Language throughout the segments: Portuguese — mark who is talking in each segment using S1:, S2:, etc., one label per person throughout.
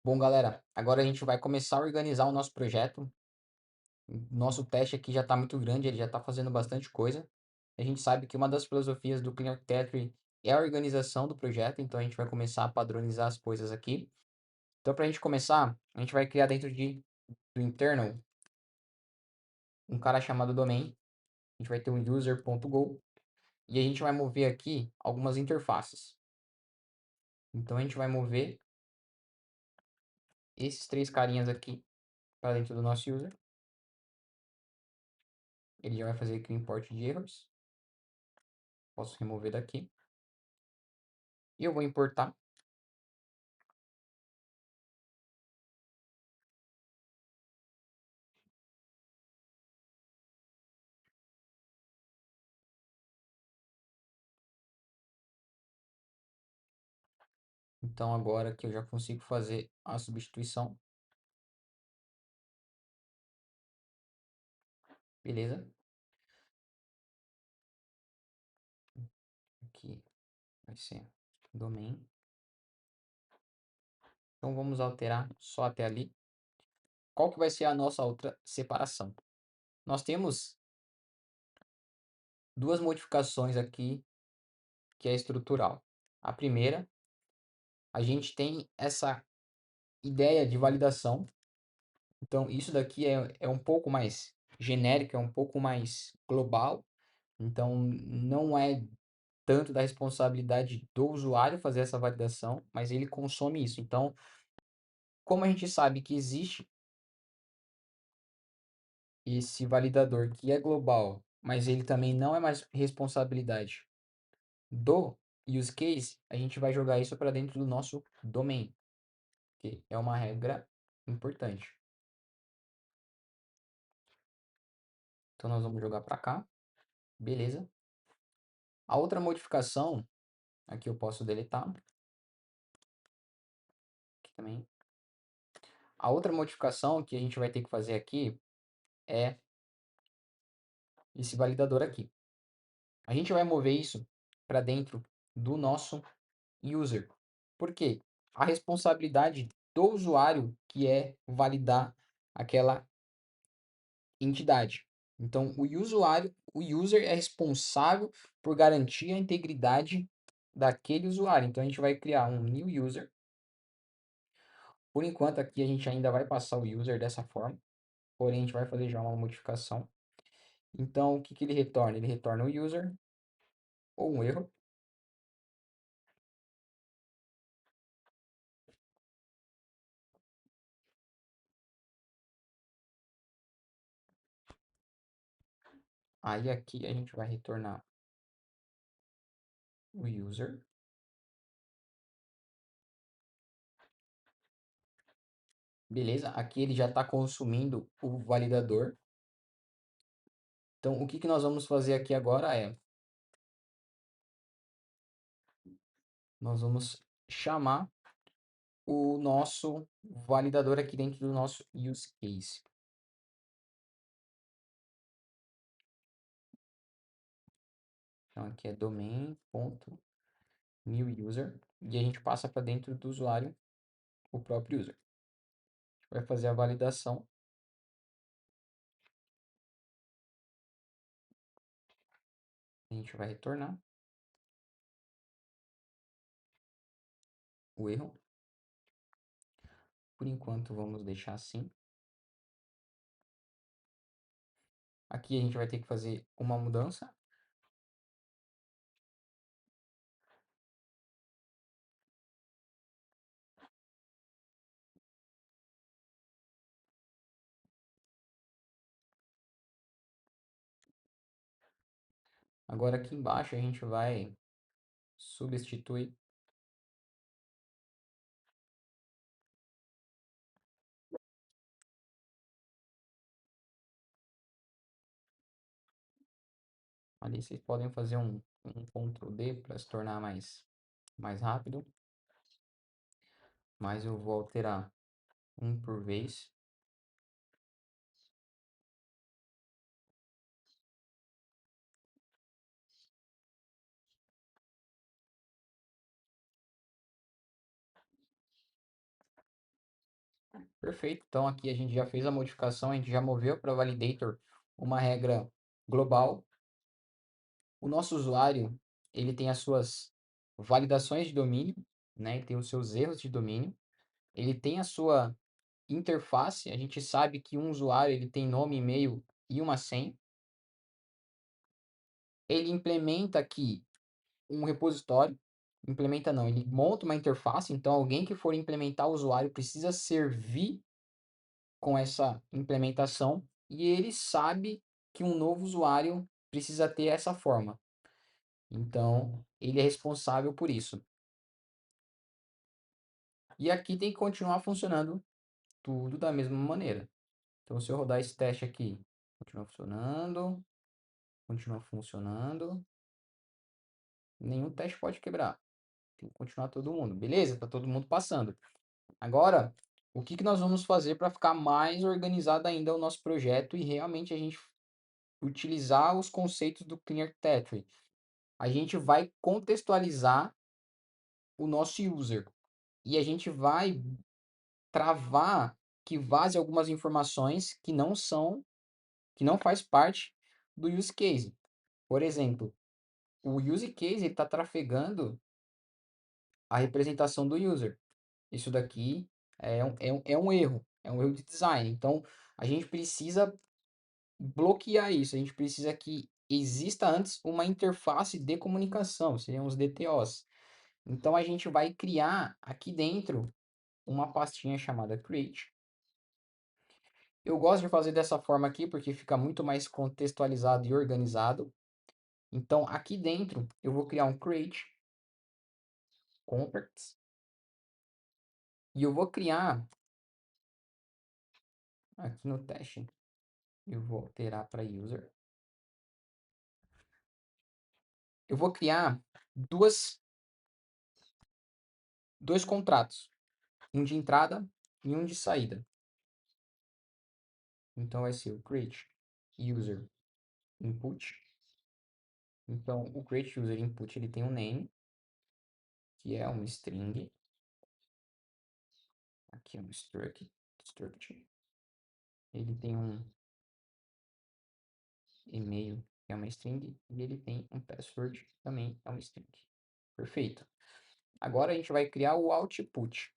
S1: Bom, galera, agora a gente vai começar a organizar o nosso projeto. O nosso teste aqui já está muito grande, ele já está fazendo bastante coisa. A gente sabe que uma das filosofias do Clean Architecture é a organização do projeto, então a gente vai começar a padronizar as coisas aqui. Então, para a gente começar, a gente vai criar dentro do internal um cara chamado domain. A gente vai ter um user.go e a gente vai mover aqui algumas interfaces. Então, a gente vai mover esses três carinhas aqui para dentro do nosso user. Ele já vai fazer aqui o import de erros. Posso remover daqui. E eu vou importar. Então agora que eu já consigo fazer a substituição. Beleza. Aqui vai ser domain. Então vamos alterar só até ali. Qual que vai ser a nossa outra separação? Nós temos duas modificações aqui que é estrutural. A primeira, a gente tem essa ideia de validação. Então isso daqui é um pouco mais genérico, é um pouco mais global. Então não é tanto da responsabilidade do usuário fazer essa validação, mas ele consome isso. Então, como a gente sabe que existe esse validador que é global, mas ele também não é mais responsabilidade do use case, a gente vai jogar isso para dentro do nosso domain, que é uma regra importante. Então, nós vamos jogar para cá, beleza. A outra modificação, aqui eu posso deletar, aqui também. A outra modificação que a gente vai ter que fazer aqui é esse validador aqui. A gente vai mover isso para dentro do nosso user. Por quê? A responsabilidade do usuário que é validar aquela entidade. Então, o user é responsável por garantir a integridade daquele usuário. Então, a gente vai criar um new user. Por enquanto, aqui a gente ainda vai passar o user dessa forma. Porém, a gente vai fazer já uma modificação. Então, o que ele retorna? Ele retorna o user ou um erro. Aí aqui a gente vai retornar o user. Beleza? Aqui ele já está consumindo o validador. Então, o que que nós vamos fazer aqui agora é, nós vamos chamar o nosso validador aqui dentro do nosso use case. Então, aqui é domain.newUser e a gente passa para dentro do usuário o próprio user. A gente vai fazer a validação. A gente vai retornar o erro. Por enquanto, vamos deixar assim. Aqui a gente vai ter que fazer uma mudança. Agora aqui embaixo a gente vai substituir. Ali vocês podem fazer um Ctrl D para se tornar mais rápido. Mas eu vou alterar um por vez. Perfeito. Então aqui a gente já fez a modificação, a gente já moveu para validator uma regra global. O nosso usuário, ele tem as suas validações de domínio, né? Ele tem os seus erros de domínio. Ele tem a sua interface. A gente sabe que um usuário ele tem nome, e-mail e uma senha. Ele implementa aqui um repositório. Implementa não, ele monta uma interface. Então alguém que for implementar o usuário precisa servir com essa implementação e ele sabe que um novo usuário precisa ter essa forma. Então, ele é responsável por isso. E aqui tem que continuar funcionando tudo da mesma maneira. Então, se eu rodar esse teste aqui, continua funcionando, nenhum teste pode quebrar. Tem que continuar todo mundo. Beleza? Tá todo mundo passando. Agora, o que que nós vamos fazer para ficar mais organizado ainda o nosso projeto e realmente a gente utilizar os conceitos do Clean Architecture? A gente vai contextualizar o nosso user e a gente vai travar que vaze algumas informações que não faz parte do use case. Por exemplo, o use case está trafegando a representação do user. Isso daqui é um erro de design. Então, a gente precisa bloquear isso. A gente precisa que exista antes uma interface de comunicação, seriam os DTOs. Então, a gente vai criar aqui dentro uma pastinha chamada create. Eu gosto de fazer dessa forma aqui porque fica muito mais contextualizado e organizado. Então, aqui dentro, eu vou criar um create contracts e eu vou criar aqui no teste, eu vou alterar para user. Eu vou criar dois contratos, um de entrada e um de saída. Então, vai ser o create user input. Então, o create user input ele tem um name, que é um string. Aqui é um struct. Ele tem um e-mail, que é uma string, e ele tem um password, que também é uma string. Perfeito. Agora a gente vai criar o output.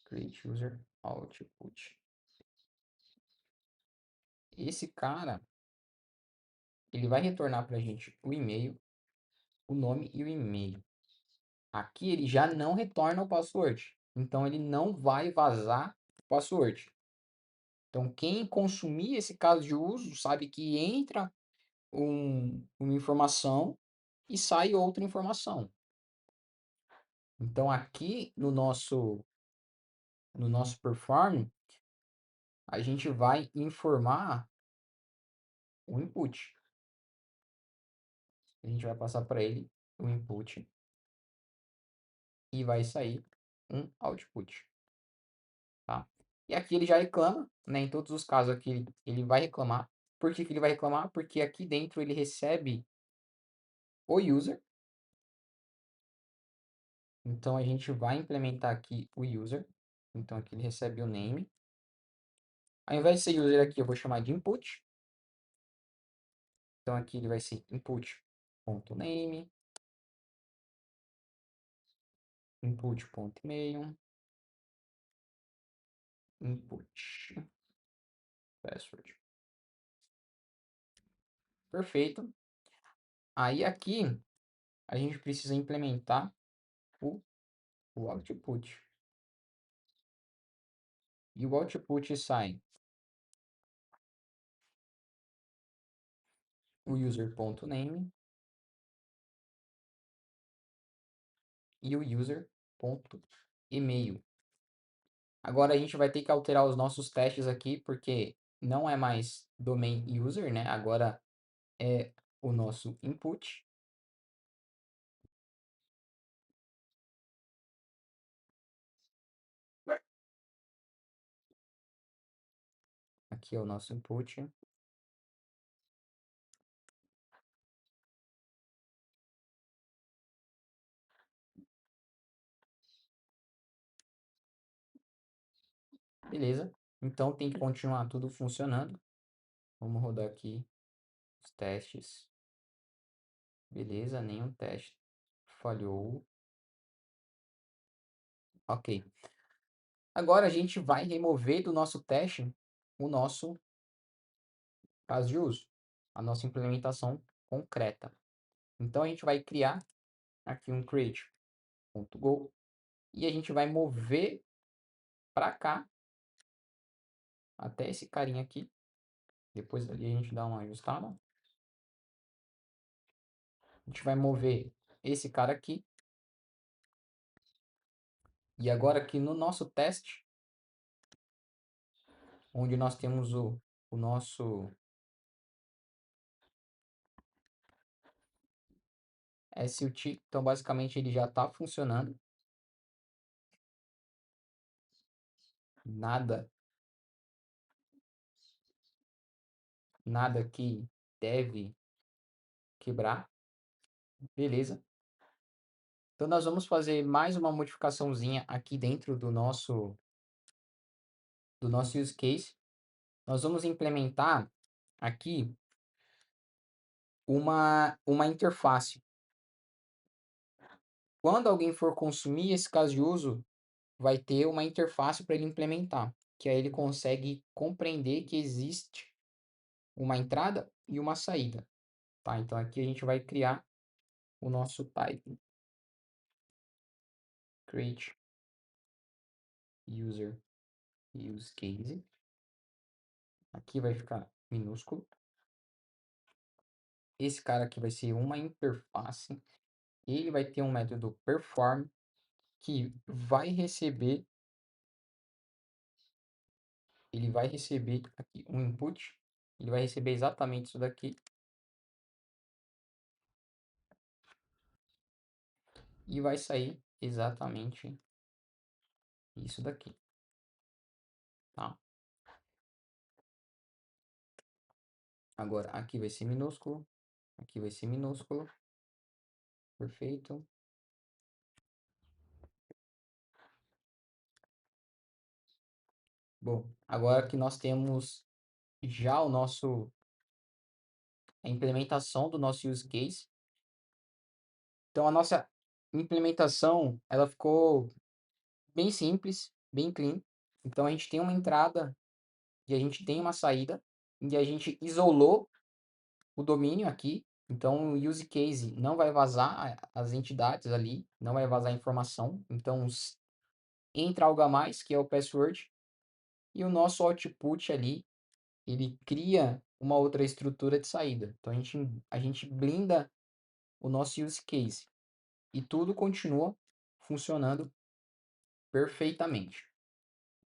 S1: Create user output. Esse cara, ele vai retornar para a gente o e-mail, o nome e o e-mail. Aqui ele já não retorna o password. Então ele não vai vazar o password. Então quem consumir esse caso de uso sabe que entra uma informação e sai outra informação. Então aqui no nosso perform, a gente vai informar o input. A gente vai passar para ele o input e vai sair um output, tá? E aqui ele já reclama, né? Em todos os casos aqui ele vai reclamar. Por que que ele vai reclamar? Porque aqui dentro ele recebe o user. Então a gente vai implementar aqui o user. Então aqui ele recebe o name. Ao invés de ser user aqui, eu vou chamar de input. Então aqui ele vai ser input.name, input.email, input password. Perfeito. Aí aqui a gente precisa implementar o, o output. E o output sai o user.name e o user.email. Agora a gente vai ter que alterar os nossos testes aqui, porque não é mais domain user, né? Agora é o nosso input. Aqui é o nosso input. Beleza. Então tem que continuar tudo funcionando. Vamos rodar aqui os testes. Beleza, nenhum teste falhou. Ok. Agora a gente vai remover do nosso teste o nosso caso de uso, a nossa implementação concreta. Então a gente vai criar aqui um create.go e a gente vai mover para cá até esse carinha aqui. Depois ali a gente dá uma ajustada. A gente vai mover esse cara aqui. E agora aqui no nosso teste, onde nós temos o nosso SUT, então basicamente ele já está funcionando. Nada que deve quebrar. Beleza. Então nós vamos fazer mais uma modificaçãozinha aqui dentro do nosso use case. Nós vamos implementar aqui uma interface. Quando alguém for consumir esse caso de uso, vai ter uma interface para ele implementar, que aí ele consegue compreender que existe uma entrada e uma saída. Tá? Então aqui a gente vai criar o nosso type create user use case. Aqui vai ficar minúsculo. Esse cara aqui vai ser uma interface. Ele vai ter um método perform que vai receber, ele vai receber aqui um input, ele vai receber exatamente isso daqui e vai sair exatamente isso daqui, tá? Agora aqui vai ser minúsculo, aqui vai ser minúsculo, perfeito. Bom, agora que nós temos já a implementação do nosso use case, então a nossa implementação ela ficou bem simples, bem clean. Então a gente tem uma entrada e a gente tem uma saída e a gente isolou o domínio aqui. Então o use case não vai vazar as entidades ali, não vai vazar informação. Então entra algo a mais, que é o password, e o nosso output ali, ele cria uma outra estrutura de saída. Então a gente blinda o nosso use case e tudo continua funcionando perfeitamente.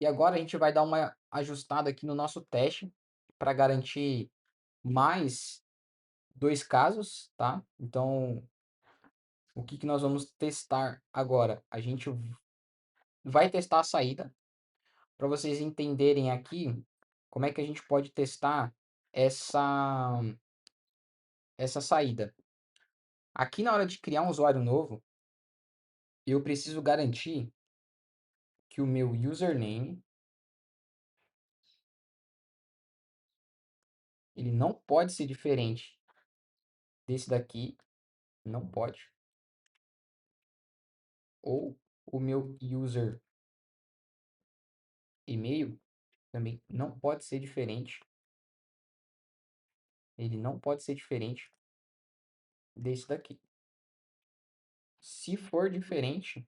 S1: E agora a gente vai dar uma ajustada aqui no nosso teste para garantir mais dois casos, tá? Então, o que que nós vamos testar agora? A gente vai testar a saída para vocês entenderem aqui como é que a gente pode testar essa essa saída. Aqui na hora de criar um usuário novo, eu preciso garantir que o meu username ele não pode ser diferente desse daqui, não pode. Ou o meu user e-mail também não pode ser diferente. Ele não pode ser diferente desse daqui. Se for diferente,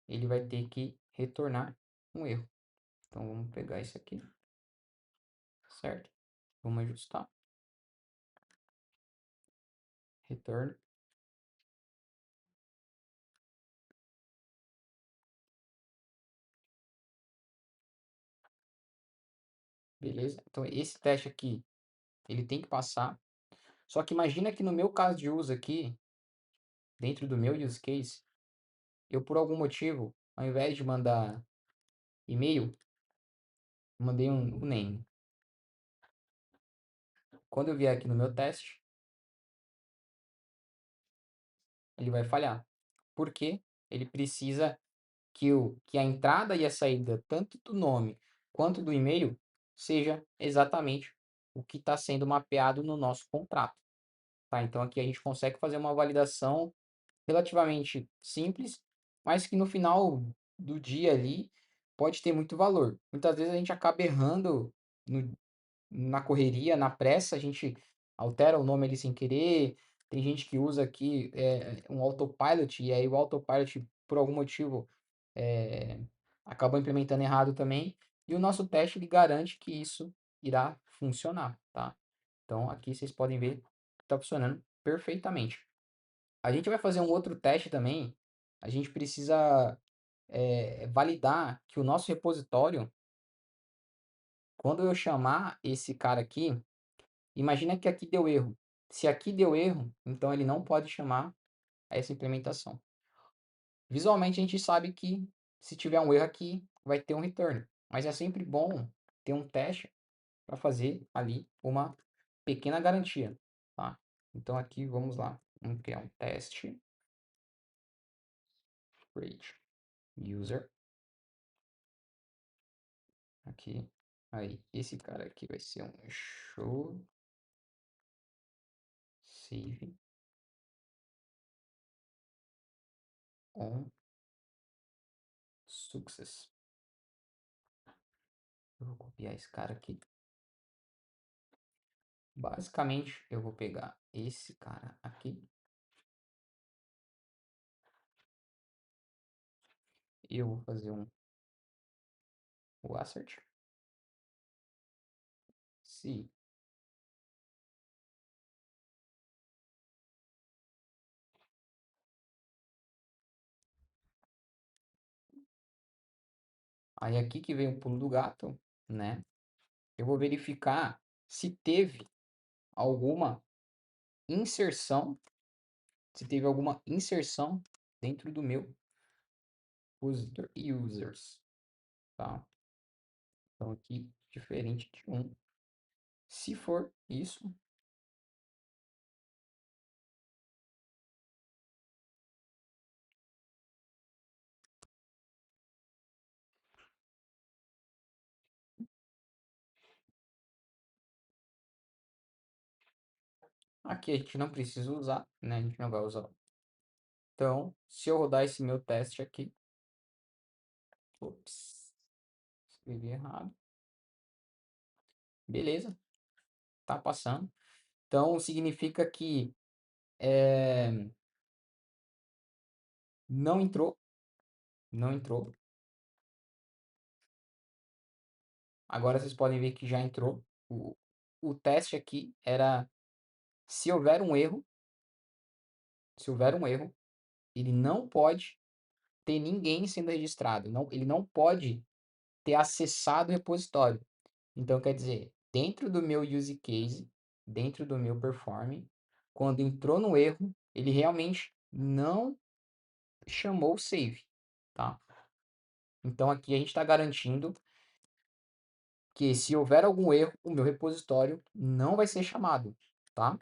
S1: ele vai ter que retornar um erro. Então vamos pegar esse aqui, certo? Vamos ajustar. Return. Beleza? Então esse teste aqui, ele tem que passar. Só que imagina que no meu caso de uso aqui, dentro do meu use case, eu por algum motivo, ao invés de mandar e-mail, mandei um name. Quando eu vier aqui no meu teste, ele vai falhar. Por quê? Ele precisa que a entrada e a saída, tanto do nome quanto do e-mail seja exatamente o que está sendo mapeado no nosso contrato, tá? Então aqui a gente consegue fazer uma validação relativamente simples, mas que no final do dia ali pode ter muito valor. Muitas vezes a gente acaba errando na correria, na pressa, a gente altera o nome ali sem querer. Tem gente que usa aqui um autopilot, e aí o autopilot, por algum motivo, é, acabou implementando errado também. E o nosso teste ele garante que isso irá funcionar, tá? Então aqui vocês podem ver que está funcionando perfeitamente. A gente vai fazer um outro teste também. A gente precisa validar que o nosso repositório, quando eu chamar esse cara aqui, imagina que aqui deu erro. Se aqui deu erro, então ele não pode chamar essa implementação. Visualmente a gente sabe que se tiver um erro aqui, vai ter um return. Mas é sempre bom ter um teste para fazer ali uma pequena garantia, tá? Então aqui vamos lá. Vamos criar um teste. Create user. Aqui. Aí, esse cara aqui vai ser um show save on success. Eu vou copiar esse cara aqui. Basicamente, eu vou pegar esse cara aqui e eu vou fazer o assert. Se aí aqui que vem o pulo do gato, né? Eu vou verificar se teve alguma inserção, se teve alguma inserção dentro do meu repositor users, tá? Então aqui diferente de um. Se for isso, aqui a gente não precisa usar, né? A gente não vai usar. Então, se eu rodar esse meu teste aqui, ops, escrevi errado. Beleza, tá passando. Então, significa que não entrou, não entrou. Agora vocês podem ver que já entrou. O teste aqui era se houver um erro, se houver um erro, ele não pode ter ninguém sendo registrado. Não, ele não pode ter acessado o repositório. Então, quer dizer, dentro do meu use case, dentro do meu perform, quando entrou no erro, ele realmente não chamou o save, tá? Então, aqui a gente está garantindo que se houver algum erro, o meu repositório não vai ser chamado, tá?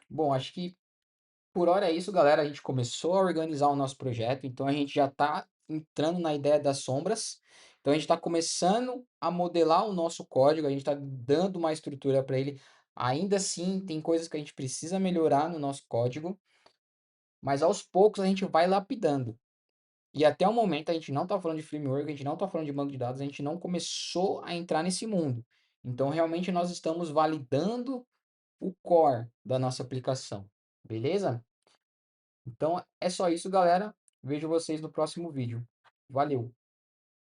S1: Bom, acho que por hora é isso, galera. A gente começou a organizar o nosso projeto, então a gente já está entrando na ideia das sombras. Então a gente está começando a modelar o nosso código, a gente está dando uma estrutura para ele. Ainda assim, tem coisas que a gente precisa melhorar no nosso código, mas aos poucos a gente vai lapidando. E até o momento a gente não está falando de framework, a gente não está falando de banco de dados, a gente não começou a entrar nesse mundo. Então realmente nós estamos validando o core da nossa aplicação. Beleza? Então é só isso, galera. Vejo vocês no próximo vídeo. Valeu!